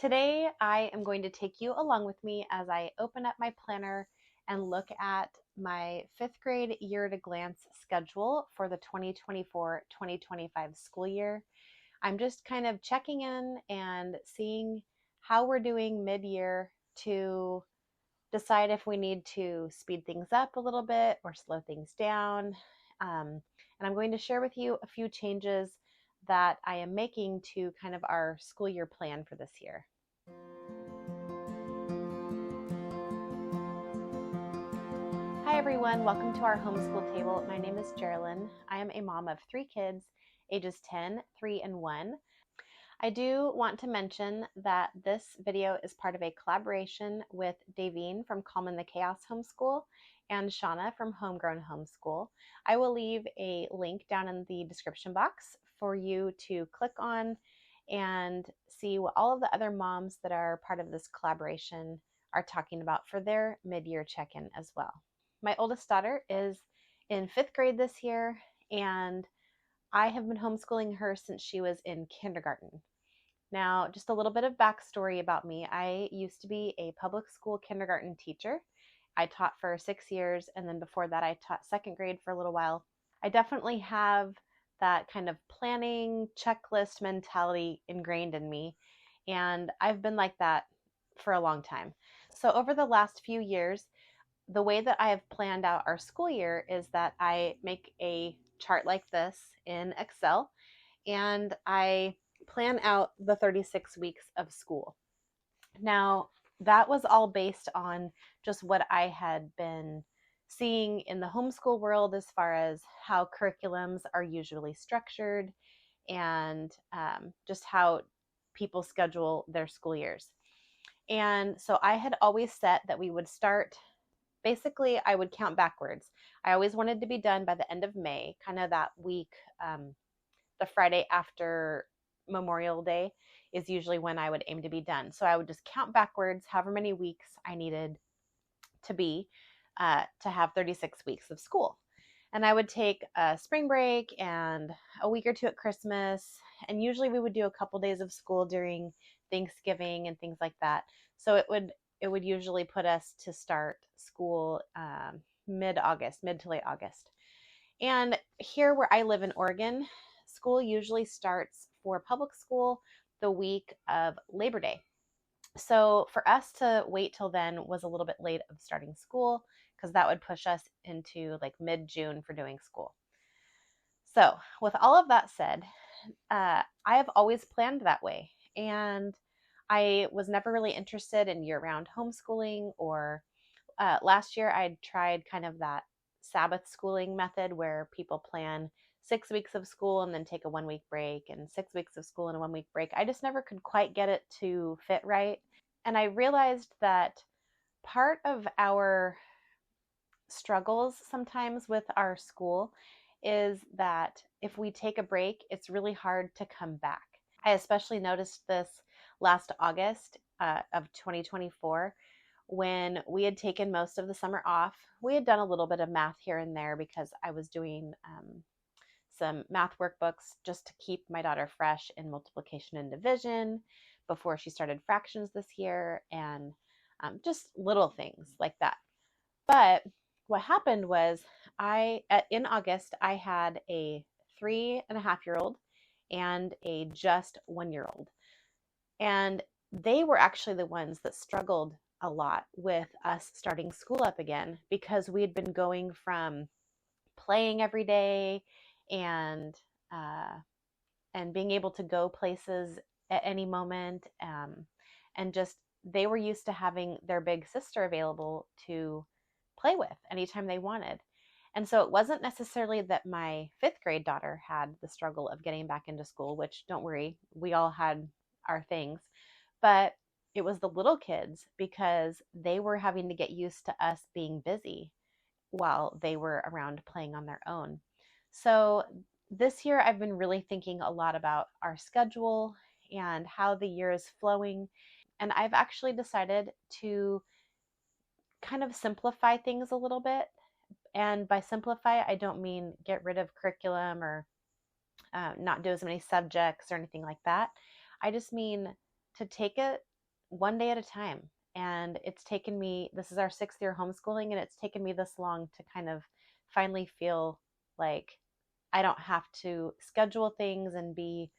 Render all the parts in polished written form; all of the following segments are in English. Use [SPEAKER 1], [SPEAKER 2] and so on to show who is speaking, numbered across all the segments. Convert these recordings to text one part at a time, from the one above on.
[SPEAKER 1] Today, I am going to take you along with me as I open up my planner and look at my fifth grade year at a glance schedule for the 2024-2025 school year. I'm just kind of checking in and seeing how we're doing mid-year to decide if we need to speed things up a little bit or slow things down. And I'm going to share with you a few changes that I am making to kind of our school year plan for this year. Hi everyone, welcome to our homeschool table. My name is Jerilyn. I am a mom of 3 kids, ages 10, 3, and 1. I do want to mention that this video is part of a collaboration with Davine from Calm in the Chaos Homeschool and Shauna from Homegrown Homeschool. I will leave a link down in the description box for you to click on and see what all of the other moms that are part of this collaboration are talking about for their mid-year check-in as well. My oldest daughter is in 5th grade this year, and I have been homeschooling her since she was in kindergarten. Now, just a little bit of backstory about me. I used to be a public school kindergarten teacher. I taught for 6 years, and then before that I taught 2nd grade for a little while. I definitely have that kind of planning checklist mentality ingrained in me, and I've been like that for a long time. So over the last few years, the way that I have planned out our school year is that I make a chart like this in Excel, and I plan out the 36 weeks of school. Now, that was all based on just what I had been seeing in the homeschool world as far as how curriculums are usually structured and just how people schedule their school years. And so I had always set that we would start. Basically, I would count backwards. I always wanted to be done by the end of May, kind of that week. The Friday after Memorial Day is usually when I would aim to be done. So I would just count backwards however many weeks I needed to be to have 36 weeks of school. And I would take a spring break and a week or two at Christmas. And usually we would do a couple days of school during Thanksgiving and things like that. So it would usually put us to start school mid-August, mid to late August. And here where I live in Oregon, school usually starts for public school the week of Labor Day. So for us to wait till then was a little bit late of starting school because that would push us into like mid-June for doing school. So with all of that said, I have always planned that way. And I was never really interested in year-round homeschooling, or last year I'd tried kind of that Sabbath schooling method where people plan 6 weeks of school and then take a 1 week break, and 6 weeks of school and a 1 week break. I just never could quite get it to fit right. And I realized that part of our struggles sometimes with our school is that if we take a break, it's really hard to come back. I especially noticed this last August of 2024 when we had taken most of the summer off. We had done a little bit of math here and there because I was doing some math workbooks just to keep my daughter fresh in multiplication and division before she started fractions this year, and just little things like that. But what happened was in August, I had a 3.5-year-old and a just 1-year-old. And they were actually the ones that struggled a lot with us starting school up again, because we had been going from playing every day and being able to go places at any moment, and just they were used to having their big sister available to play with anytime they wanted. And so it wasn't necessarily that my 5th grade daughter had the struggle of getting back into school, which don't worry, we all had our things, but it was the little kids, because they were having to get used to us being busy while they were around playing on their own. So this year I've been really thinking a lot about our schedule and how the year is flowing. And I've actually decided to kind of simplify things a little bit. And by simplify, I don't mean get rid of curriculum or not do as many subjects or anything like that. I just mean to take it one day at a time. And it's taken me, this is our 6th year homeschooling, and it's taken me this long to kind of finally feel like I don't have to schedule things and be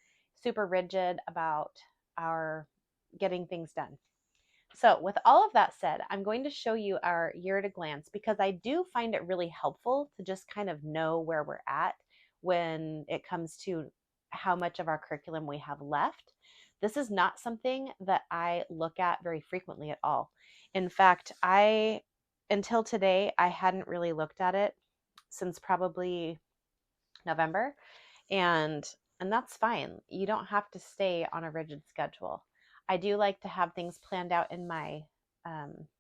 [SPEAKER 1] super rigid about our getting things done. So, with all of that said, I'm going to show you our year at a glance because I do find it really helpful to just kind of know where we're at when it comes to how much of our curriculum we have left. This is not something that I look at very frequently at all. In fact, until today, I hadn't really looked at it since probably November, and that's fine. You don't have to stay on a rigid schedule. I do like to have things planned out in my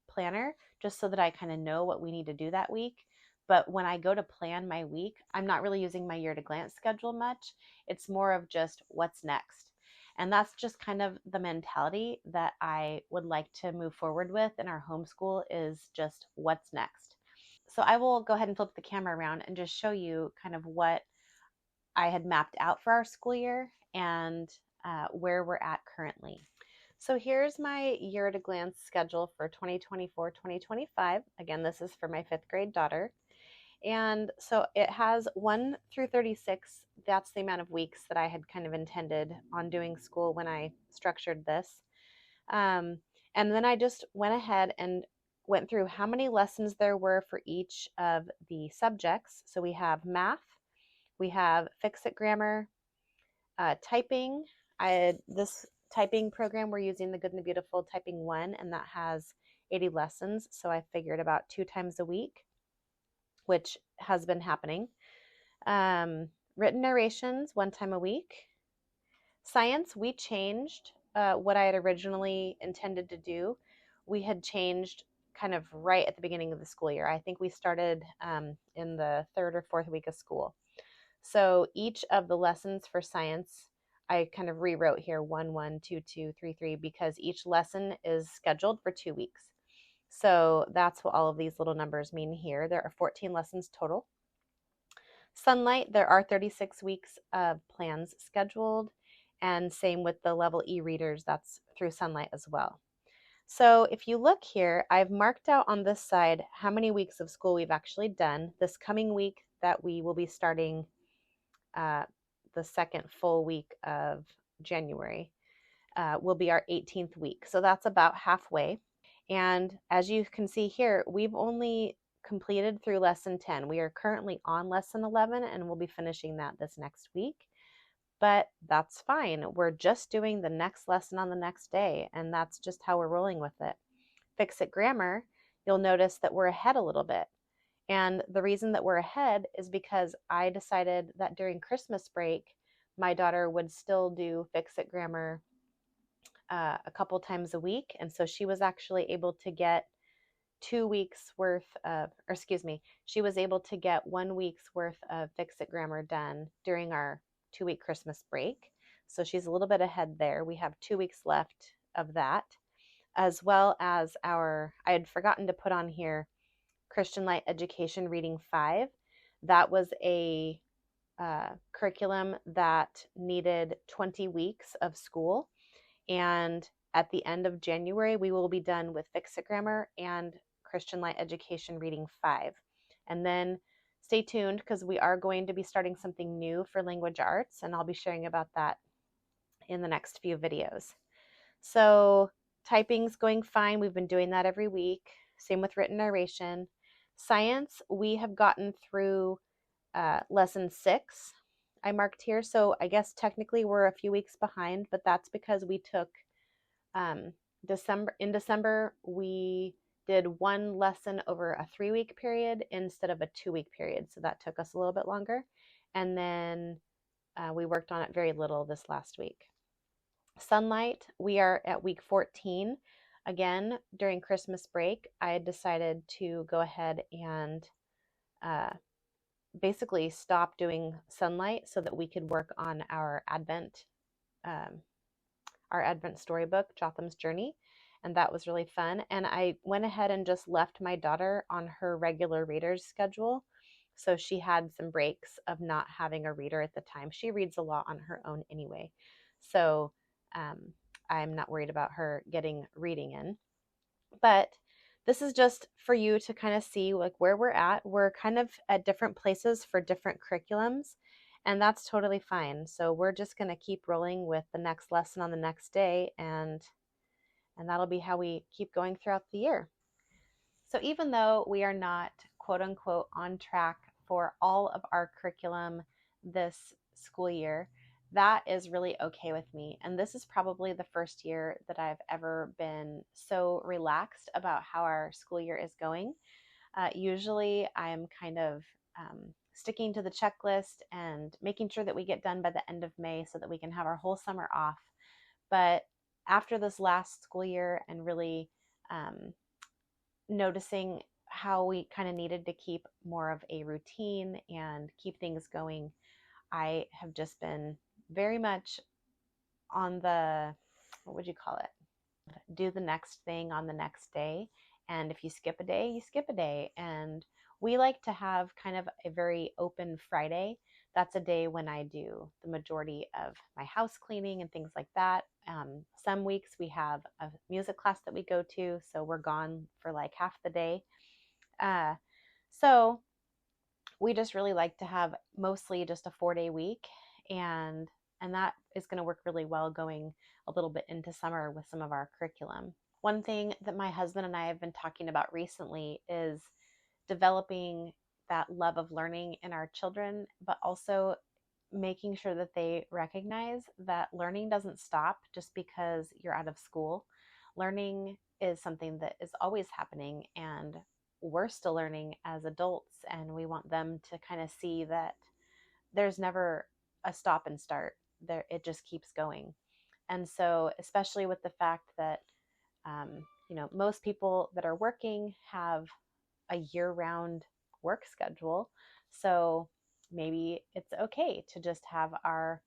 [SPEAKER 1] planner just so that I kind of know what we need to do that week. But when I go to plan my week, I'm not really using my year at a glance schedule much. It's more of just what's next. And that's just kind of the mentality that I would like to move forward with in our homeschool, is just what's next. So I will go ahead and flip the camera around and just show you kind of what I had mapped out for our school year and where we're at currently. So here's my year at a glance schedule for 2024-2025. Again, this is for my 5th grade daughter. And so it has 1 through 36. That's the amount of weeks that I had kind of intended on doing school when I structured this. And then I just went ahead and went through how many lessons there were for each of the subjects. So we have math, we have Fix-It Grammar, typing. This typing program, we're using the Good and the Beautiful Typing 1, and that has 80 lessons. So I figured about 2 times a week, which has been happening. Written narrations, 1 time a week. Science, we changed what I had originally intended to do. We had changed kind of right at the beginning of the school year. I think we started in the 3rd or 4th week of school. So each of the lessons for science, I kind of rewrote here 1, 1, 2, 2, 3, 3, because each lesson is scheduled for 2 weeks. So that's what all of these little numbers mean here. There are 14 lessons total. Sunlight, there are 36 weeks of plans scheduled, and same with the level E readers, that's through Sunlight as well. So if you look here, I've marked out on this side how many weeks of school we've actually done. This coming week that we will be starting the 2nd full week of January will be our 18th week. So that's about halfway. And as you can see here, we've only completed through lesson 10. We are currently on lesson 11 and we'll be finishing that this next week. But that's fine. We're just doing the next lesson on the next day, and that's just how we're rolling with it. Fix-It Grammar, you'll notice that we're ahead a little bit. And the reason that we're ahead is because I decided that during Christmas break, my daughter would still do Fix-It Grammar a couple times a week. And so she was actually able to get 2 weeks worth of, or excuse me, she was able to get 1 week's worth of Fix-It Grammar done during our 2-week Christmas break. So she's a little bit ahead there. We have 2 weeks left of that, as well as I had forgotten to put on here Christian Light Education Reading 5. That was a curriculum that needed 20 weeks of school. And at the end of January, we will be done with Fix-It Grammar and Christian Light Education Reading 5. And then stay tuned because we are going to be starting something new for language arts, and I'll be sharing about that in the next few videos. So typing's going fine. We've been doing that every week. Same with written narration. Science, we have gotten through lesson 6. I marked here. So I guess technically we're a few weeks behind, but that's because we took December. In December, we did 1 lesson over a 3-week period instead of a 2-week period. So that took us a little bit longer. And then we worked on it very little this last week. Sunlight, we are at week 14. Again, during Christmas break, I had decided to go ahead and basically stop doing Sunlight so that we could work on our Advent storybook, Jotham's Journey, and that was really fun. And I went ahead and just left my daughter on her regular reader's schedule, so she had some breaks of not having a reader at the time. She reads a lot on her own anyway, so I'm not worried about her getting reading in. But this is just for you to kind of see like where we're at. We're kind of at different places for different curriculums, and that's totally fine. So we're just going to keep rolling with the next lesson on the next day, and that'll be how we keep going throughout the year. So even though we are not quote unquote on track for all of our curriculum this school year, that is really okay with me. And this is probably the first year that I've ever been so relaxed about how our school year is going. Usually I'm kind of sticking to the checklist and making sure that we get done by the end of May so that we can have our whole summer off. But after this last school year and really noticing how we kind of needed to keep more of a routine and keep things going, I have just been very much on the, what would you call it? Do the next thing on the next day. And if you skip a day, you skip a day. And we like to have kind of a very open Friday. That's a day when I do the majority of my house cleaning and things like that. Some weeks we have a music class that we go to, so we're gone for like half the day. So we just really like to have mostly just a 4-day week, and that is going to work really well going a little bit into summer with some of our curriculum. One thing that my husband and I have been talking about recently is developing that love of learning in our children, but also making sure that they recognize that learning doesn't stop just because you're out of school. Learning is something that is always happening, and we're still learning as adults, and we want them to kind of see that there's never a stop and start. There, it just keeps going. And so, especially with the fact that most people that are working have a year-round work schedule, so maybe it's okay to just have our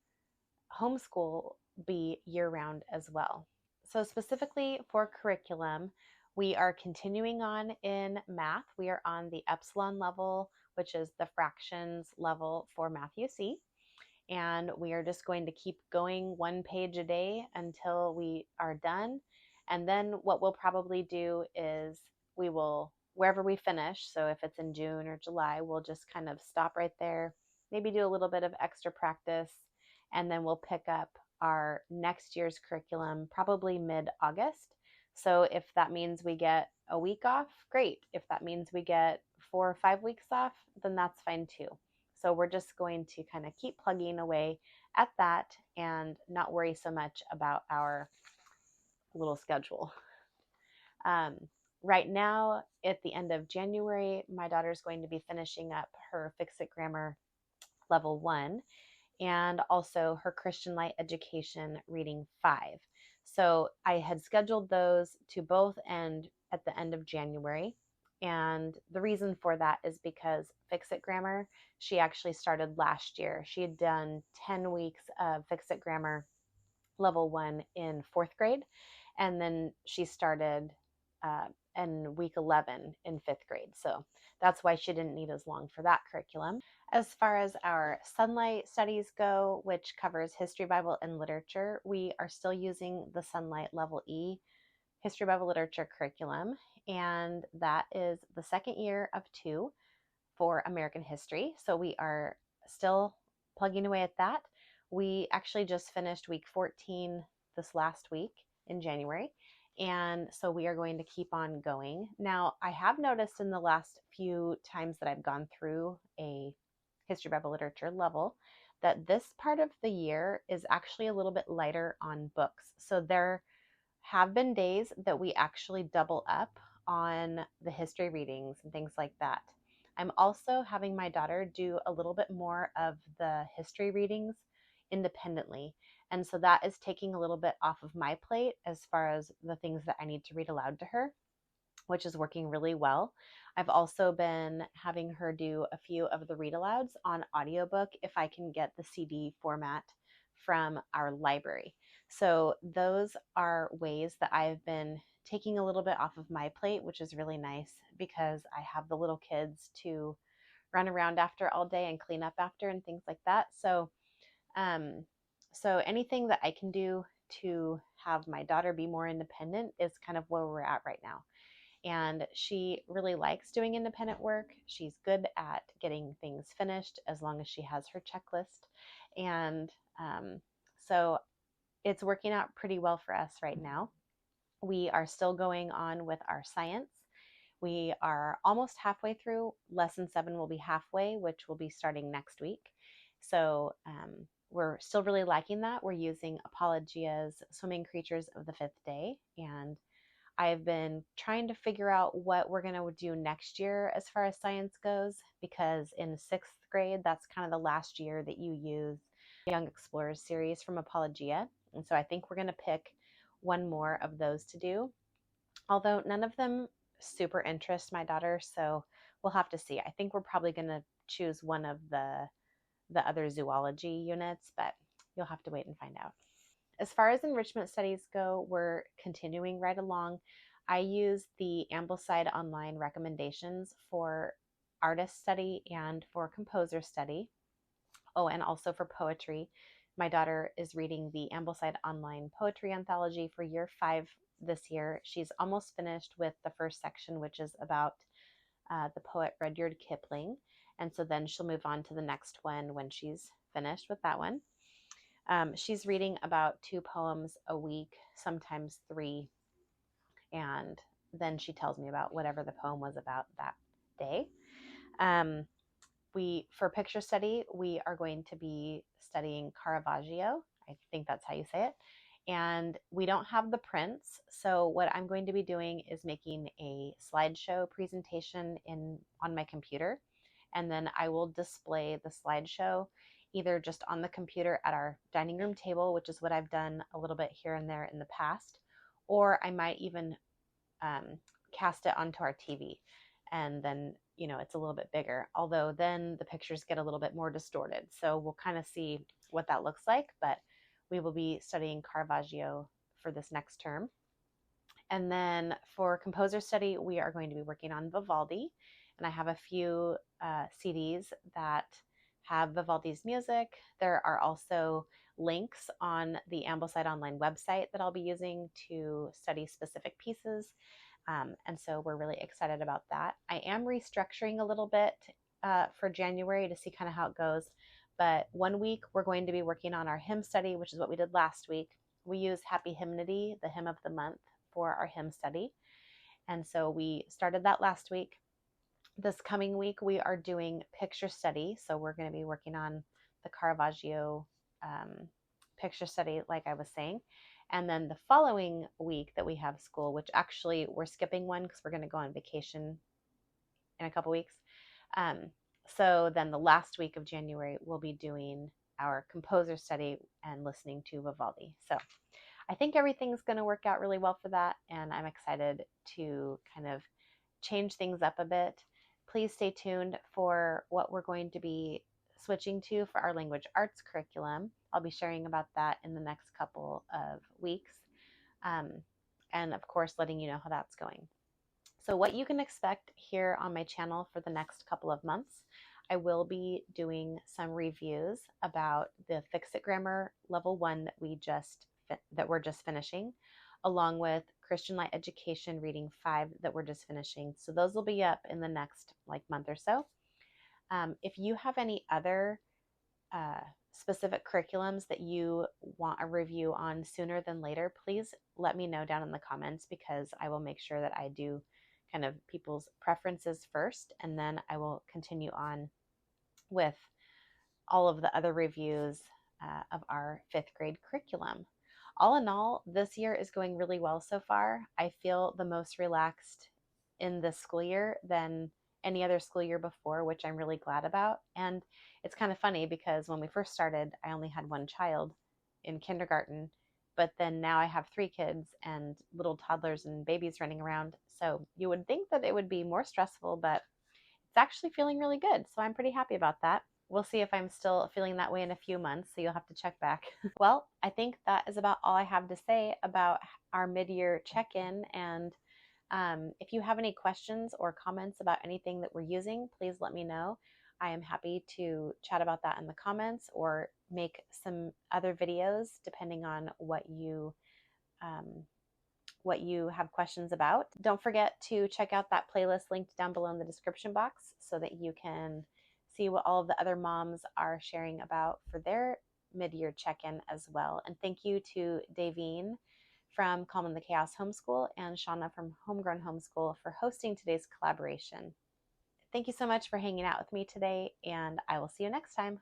[SPEAKER 1] homeschool be year-round as well. So specifically for curriculum, we are continuing on in math. We are on the epsilon level, which is the fractions level for Math UC. And we are just going to keep going one page a day until we are done. And then what we'll probably do is we will, wherever we finish, so if it's in June or July, we'll just kind of stop right there, maybe do a little bit of extra practice, and then we'll pick up our next year's curriculum probably mid-August. So if that means we get a week off, great. If that means we get 4 or 5 weeks off, then that's fine too. So we're just going to kind of keep plugging away at that and not worry so much about our little schedule. Right now, at the end of January, my daughter's going to be finishing up her Fix-It Grammar Level 1 and also her Christian Light Education Reading 5. So I had scheduled those to both end at the end of January. And the reason for that is because Fix-It Grammar, she actually started last year. She had done 10 weeks of Fix-It Grammar Level 1 in 4th grade, and then she started in week 11 in 5th grade. So that's why she didn't need as long for that curriculum. As far as our Sunlight studies go, which covers History, Bible, and Literature, we are still using the Sunlight Level E History, Bible, Literature curriculum, and that is the second year of 2 for American history. So we are still plugging away at that. We actually just finished week 14 this last week in January. And so we are going to keep on going. Now, I have noticed in the last few times that I've gone through a History, Bible, Literature level that this part of the year is actually a little bit lighter on books. So there have been days that we actually double up on the history readings and things like that. I'm also having my daughter do a little bit more of the history readings independently. And so that is taking a little bit off of my plate as far as the things that I need to read aloud to her, which is working really well. I've also been having her do a few of the read alouds on audiobook if I can get the CD format from our library. So those are ways that I've been taking a little bit off of my plate, which is really nice because I have the little kids to run around after all day and clean up after and things like that. So anything that I can do to have my daughter be more independent is kind of where we're at right now. And she really likes doing independent work. She's good at getting things finished as long as she has her checklist. And so it's working out pretty well for us right now. We are still going on with our science. We are almost halfway through. Lesson 7 will be halfway, which will be starting next week. So we're still really liking that. We're using Apologia's Swimming Creatures of the Fifth Day, and I've been trying to figure out what we're going to do next year as far as science goes, because in 6th grade, that's kind of the last year that you use Young Explorers series from Apologia. And so I think we're going to pick one more of those to do, although none of them super interest my daughter, so we'll have to see. I think we're probably going to choose one of the other zoology units, but you'll have to wait and find out. As far as enrichment studies go, we're continuing right along. I use the Ambleside online recommendations for artist study and for composer study. Oh, and also for poetry. My daughter is reading the Ambleside online poetry anthology for year 5 this year. She's almost finished with the first section, which is about the poet Rudyard Kipling. And so then she'll move on to the next one when she's finished with that one. She's reading about 2 poems a week, sometimes 3, and then she tells me about whatever the poem was about that day. For picture study, we are going to be studying Caravaggio. I think that's how you say it. And we don't have the prints, so what I'm going to be doing is making a slideshow presentation on my computer, and then I will display the slideshow either just on the computer at our dining room table, which is what I've done a little bit here and there in the past, or I might even cast it onto our TV, and then it's a little bit bigger, although then the pictures get a little bit more distorted. So we'll kind of see what that looks like, but we will be studying Caravaggio for this next term. And then for composer study, we are going to be working on Vivaldi, and I have a few CDs that have Vivaldi's music. There are also links on the Ambleside online website that I'll be using to study specific pieces. And so we're really excited about that. I am restructuring a little bit for January to see kind of how it goes. But one week we're going to be working on our hymn study, which is what we did last week. We use Happy Hymnody, the hymn of the month, for our hymn study. And so we started that last week. This coming week, we are doing picture study. So we're going to be working on the Caravaggio picture study, like I was saying. And then the following week that we have school, which actually we're skipping one because we're going to go on vacation in a couple weeks. So then the last week of January, we'll be doing our composer study and listening to Vivaldi. So I think everything's going to work out really well for that. And I'm excited to kind of change things up a bit. Please stay tuned for what we're going to be switching to for our language arts curriculum. I'll be sharing about that in the next couple of weeks. And of course, letting you know how that's going. So what you can expect here on my channel for the next couple of months, I will be doing some reviews about the Fix-It Grammar Level 1 that we're just finishing, along with Christian Light Education Reading 5 that we're just finishing. So those will be up in the next month or so. If you have any other specific curriculums that you want a review on sooner than later, please let me know down in the comments, because I will make sure that I do kind of people's preferences first, and then I will continue on with all of the other reviews of our 5th grade curriculum. All in all, this year is going really well so far. I feel the most relaxed in this school year than any other school year before, which I'm really glad about. And it's kind of funny because when we first started, I only had one child in kindergarten, but then now I have 3 kids and little toddlers and babies running around. So you would think that it would be more stressful, but it's actually feeling really good. So I'm pretty happy about that. We'll see if I'm still feeling that way in a few months, so you'll have to check back. Well, I think that is about all I have to say about our mid-year check-in. And if you have any questions or comments about anything that we're using, please let me know. I am happy to chat about that in the comments, or make some other videos depending on what you have questions about. Don't forget to check out that playlist linked down below in the description box so that you can see what all of the other moms are sharing about for their mid-year check-in as well. And thank you to Davine from Calm in the Chaos Homeschool and Shauna from Homegrown Homeschool for hosting today's collaboration. Thank you so much for hanging out with me today, and I will see you next time.